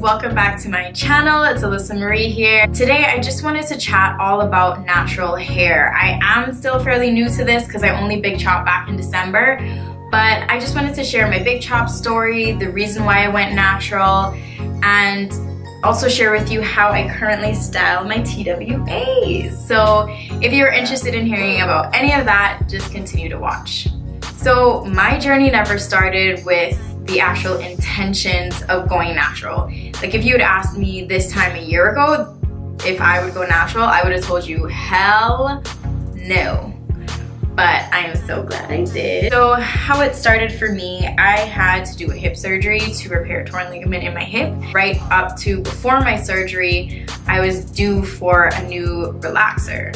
welcome back to my channel. It's Alyssa Marie here. Today I just wanted to chat all about natural hair. I am still fairly new to this because I only big chopped back in December, but I just wanted to share my big chop story, the reason why I went natural, and also share with you how I currently style my TWAs. So if you're interested in hearing about any of that, just continue to watch. So my journey never started with the actual intentions of going natural. Like if you had asked me this time a year ago if I would go natural, I would have told you hell no. But I am so glad I did. So how it started for me, I had to do a hip surgery to repair a torn ligament in my hip. Right up to before my surgery, I was due for a new relaxer.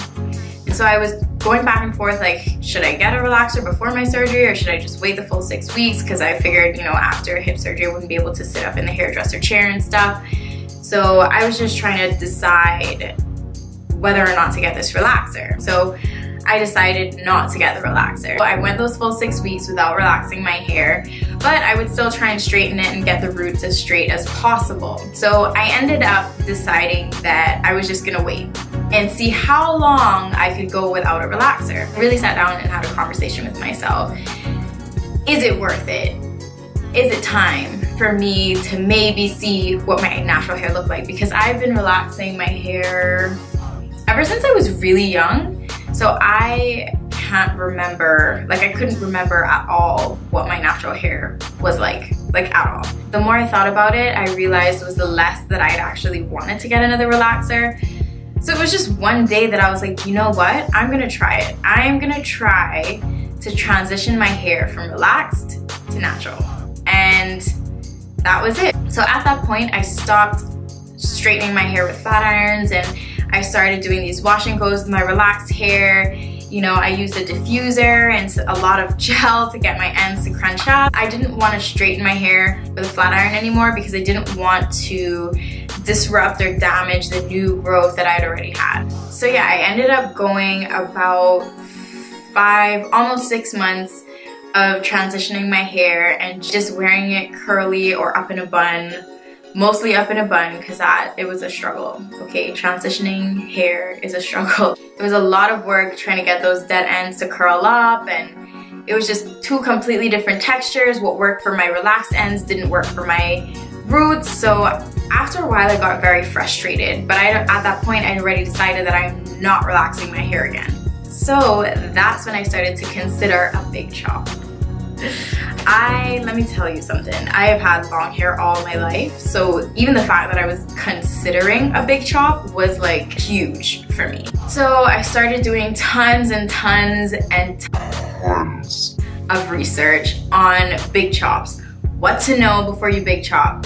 And so I was going back and forth like, should I get a relaxer before my surgery or should I just wait the full 6 weeks? Because I figured, after hip surgery I wouldn't be able to sit up in the hairdresser chair and stuff. So I was just trying to decide whether or not to get this relaxer. So I decided not to get the relaxer. So I went those full 6 weeks without relaxing my hair, but I would still try and straighten it and get the roots as straight as possible. So I ended up deciding that I was just gonna wait and see how long I could go without a relaxer. I really sat down and had a conversation with myself. Is it worth it? Is it time for me to maybe see what my natural hair looked like? Because I've been relaxing my hair ever since I was really young. So I can't remember, I couldn't remember at all what my natural hair was like at all. The more I thought about it, I realized it was the less that I'd actually wanted to get another relaxer. So it was just one day that I was like, you know what? I'm gonna try it. I'm gonna try to transition my hair from relaxed to natural. And that was it. So at that point, I stopped straightening my hair with flat irons and I started doing these wash and goes with my relaxed hair. I used a diffuser and a lot of gel to get my ends to crunch up. I didn't want to straighten my hair with a flat iron anymore because I didn't want to disrupt or damage the new growth that I'd already had. So yeah, I ended up going about 5, almost 6 months of transitioning my hair and just wearing it curly or up in a bun. Mostly up in a bun because it was a struggle, okay? Transitioning hair is a struggle. It was a lot of work trying to get those dead ends to curl up, and it was just two completely different textures. What worked for my relaxed ends didn't work for my roots. So after a while I got very frustrated, but at that point I'd already decided that I'm not relaxing my hair again. So that's when I started to consider a big chop. Let me tell you something, I have had long hair all my life, so even the fact that I was considering a big chop was huge for me. So I started doing tons and tons and tons of research on big chops. What to know before you big chop,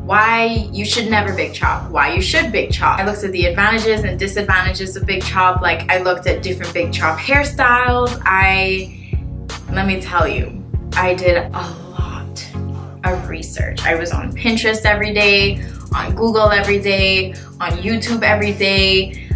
why you should never big chop, why you should big chop. I looked at the advantages and disadvantages of big chop. I looked at different big chop hairstyles. Let me tell you, I did a lot of research. I was on Pinterest every day, on Google every day, on YouTube every day,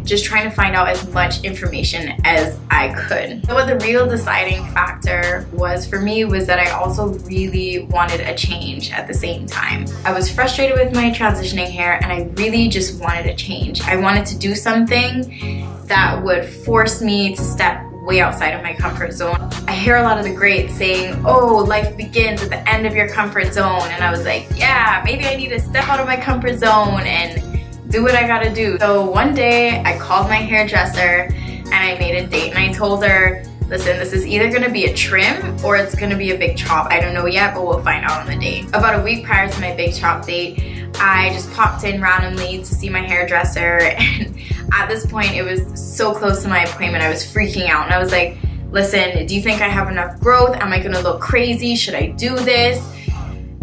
just trying to find out as much information as I could. So what the real deciding factor was for me was that I also really wanted a change at the same time. I was frustrated with my transitioning hair and I really just wanted a change. I wanted to do something that would force me to step way outside of my comfort zone. I hear a lot of the greats saying, oh, life begins at the end of your comfort zone. And I was like, yeah, maybe I need to step out of my comfort zone and do what I gotta do. So one day I called my hairdresser and I made a date and I told her, listen, this is either gonna be a trim or it's gonna be a big chop. I don't know yet, but we'll find out on the date. About a week prior to my big chop date, I just popped in randomly to see my hairdresser, and at this point it was so close to my appointment I was freaking out and I was like, listen, do you think I have enough growth? Am I gonna look crazy? Should I do this?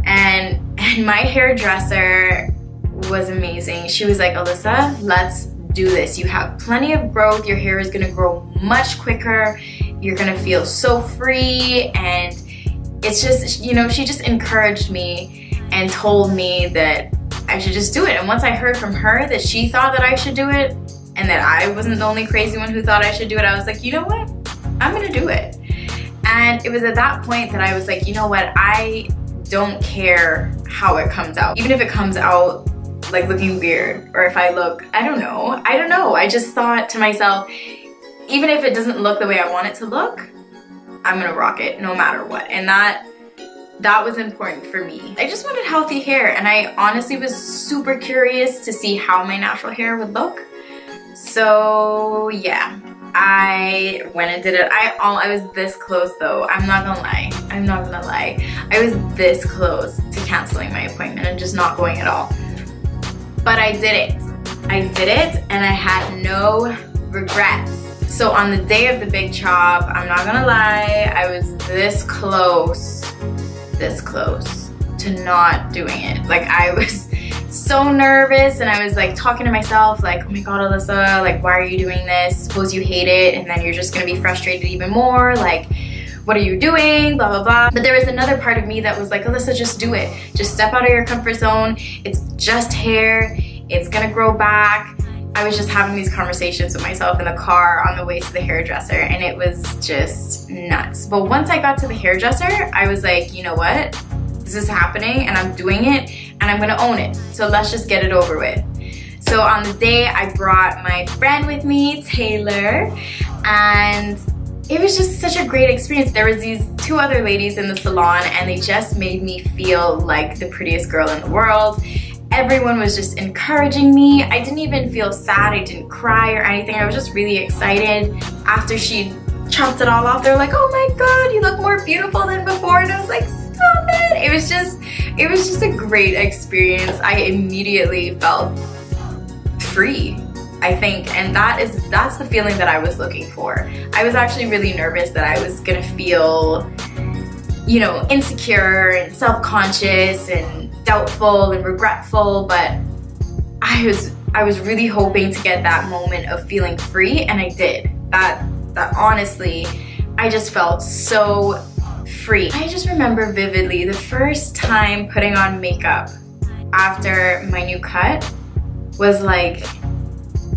And my hairdresser was amazing. She was like, Alyssa, let's do this. You have plenty of growth. Your hair is gonna grow much quicker. You're gonna feel so free. And it's just, she just encouraged me and told me that I should just do it. And once I heard from her that she thought that I should do it and that I wasn't the only crazy one who thought I should do it, I was like, you know what? I'm gonna do it. And it was at that point that I was like, you know what? I don't care how it comes out. Even if it comes out like looking weird, or if I look, I don't know. I just thought to myself, even if it doesn't look the way I want it to look, I'm gonna rock it no matter what. And that was important for me. I just wanted healthy hair, and I honestly was super curious to see how my natural hair would look. So yeah, I went and did it. I was this close though. I'm not gonna lie. I was this close to canceling my appointment and just not going at all. But I did it, and I had no regrets. So on the day of the big chop, I'm not gonna lie, I was this close to not doing it. Like, I was so nervous, and I was like talking to myself like, oh my god, Alyssa, like, why are you doing this? Suppose you hate it and then you're just gonna be frustrated even more. Like, what are you doing? Blah, blah, blah. But there was another part of me that was like, Alyssa, just do it. Just step out of your comfort zone. It's just hair. It's gonna grow back. I was just having these conversations with myself in the car on the way to the hairdresser, and it was just nuts. But once I got to the hairdresser, I was like, you know what? This is happening, and I'm doing it, and I'm gonna own it. So let's just get it over with. So on the day, I brought my friend with me, Taylor, and it was just such a great experience. There was these two other ladies in the salon, and they just made me feel like the prettiest girl in the world. Everyone was just encouraging me. I didn't even feel sad. I didn't cry or anything. I was just really excited. After she chopped it all off, they were like, oh my god, you look more beautiful than before. And I was like, stop it. It was just a great experience. I immediately felt free, I think, and that's the feeling that I was looking for. I was actually really nervous that I was gonna feel, you know, insecure and self-conscious and doubtful and regretful, but I was really hoping to get that moment of feeling free, and I did. That honestly, I just felt so free. I just remember vividly the first time putting on makeup after my new cut was like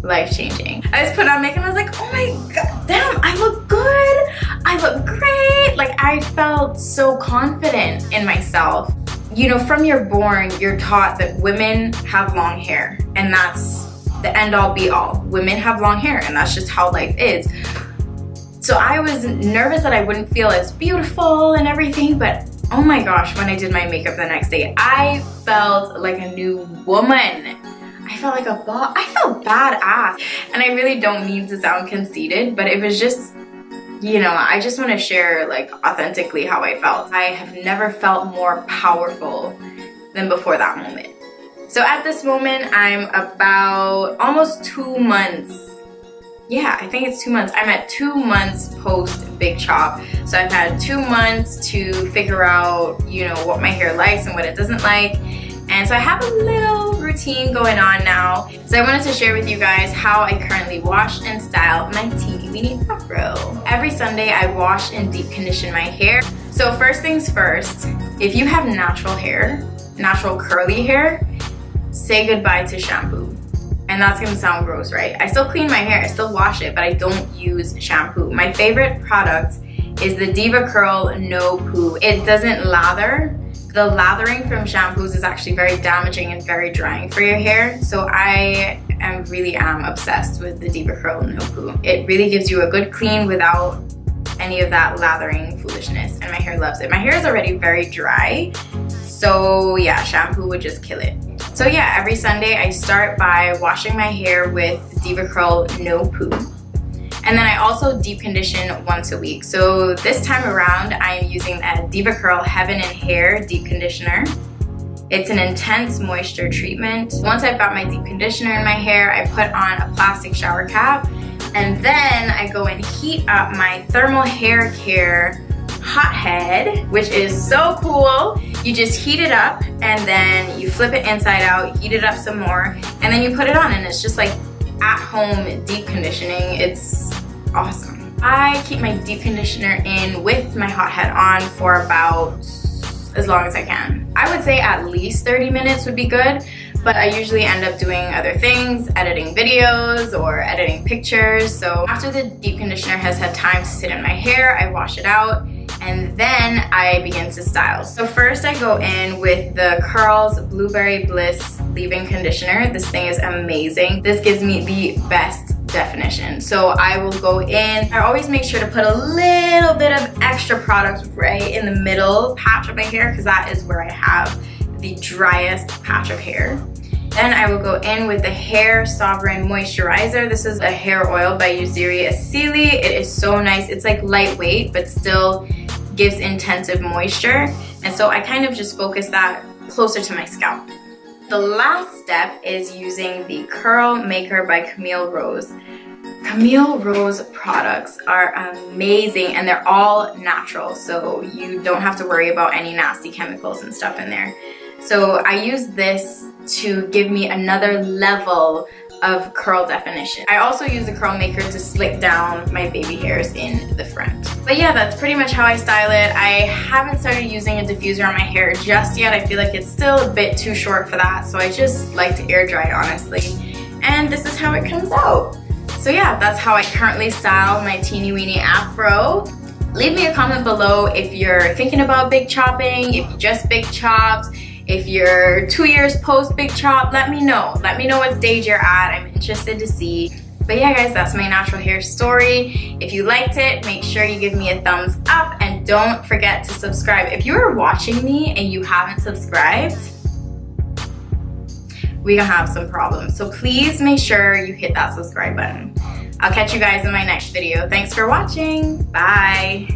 life-changing. I just put on makeup and I was like, oh my god, damn, I look good, I look great. Like, I felt so confident in myself. You know, from you're born, you're taught that women have long hair, and that's the end-all be-all. Women have long hair, and that's just how life is. So I was nervous that I wouldn't feel as beautiful and everything, but oh my gosh, when I did my makeup the next day, I felt like a new woman. I felt like a boss. I felt badass. And I really don't mean to sound conceited, but it was just, you know, I just want to share like authentically how I felt. I have never felt more powerful than before that moment. So at this moment, I'm about almost 2 months. Yeah, I think it's 2 months. I'm at 2 months post big chop. So I've had 2 months to figure out, you know, what my hair likes and what it doesn't like. And so I have a little routine going on now. So I wanted to share with you guys how I currently wash and style my teeny weeny afro. Every Sunday I wash and deep condition my hair. So first things first, if you have natural hair, natural curly hair, say goodbye to shampoo. And that's gonna sound gross, right? I still clean my hair, I still wash it, but I don't use shampoo. My favorite product is the Diva Curl No Poo. It doesn't lather. The lathering from shampoos is actually very damaging and very drying for your hair. So I really am obsessed with the Diva Curl No Poo. It really gives you a good clean without any of that lathering foolishness, and my hair loves it. My hair is already very dry, so yeah, shampoo would just kill it. So yeah, every Sunday I start by washing my hair with Diva Curl No Poo. And then I also deep condition once a week. So this time around, I am using a Diva Curl Heaven and Hair Deep Conditioner. It's an intense moisture treatment. Once I've got my deep conditioner in my hair, I put on a plastic shower cap, and then I go and heat up my Thermal Hair Care Hot Head, which is so cool. You just heat it up, and then you flip it inside out, heat it up some more, and then you put it on, and it's just like at-home deep conditioning. It's awesome. I keep my deep conditioner in with my hot head on for about as long as I can. I would say at least 30 minutes would be good, but I usually end up doing other things, editing videos or editing pictures. So after the deep conditioner has had time to sit in my hair, I wash it out, and then I begin to style. So first I go in with the Curls Blueberry Bliss leave-in conditioner. This thing is amazing. This gives me the best definition. So I will go in. I always make sure to put a little bit of extra product right in the middle patch of my hair because that is where I have the driest patch of hair. Then I will go in with the Hair Sovereign Moisturizer. This is a hair oil by Uzuri Asili. It is so nice. It's like lightweight, but still gives intensive moisture. And so I kind of just focus that closer to my scalp. The last step is using the Curl Maker by Camille Rose. Camille Rose products are amazing and they're all natural, so you don't have to worry about any nasty chemicals and stuff in there. So I use this to give me another level of curl definition. I also use the Curl Maker to slick down my baby hairs in the front. But yeah, that's pretty much how I style it. I haven't started using a diffuser on my hair just yet. I feel like it's still a bit too short for that, so I just like to air dry it, honestly. And this is how it comes out. So yeah, that's how I currently style my teeny weeny afro. Leave me a comment below if you're thinking about big chopping, if you just big chopped, if you're 2 years post big chop. Let me know. Let me know what stage you're at. I'm interested to see. But yeah guys, that's my natural hair story. If you liked it, make sure you give me a thumbs up and don't forget to subscribe. If you are watching me and you haven't subscribed, we're gonna have some problems. So please make sure you hit that subscribe button. I'll catch you guys in my next video. Thanks for watching. Bye.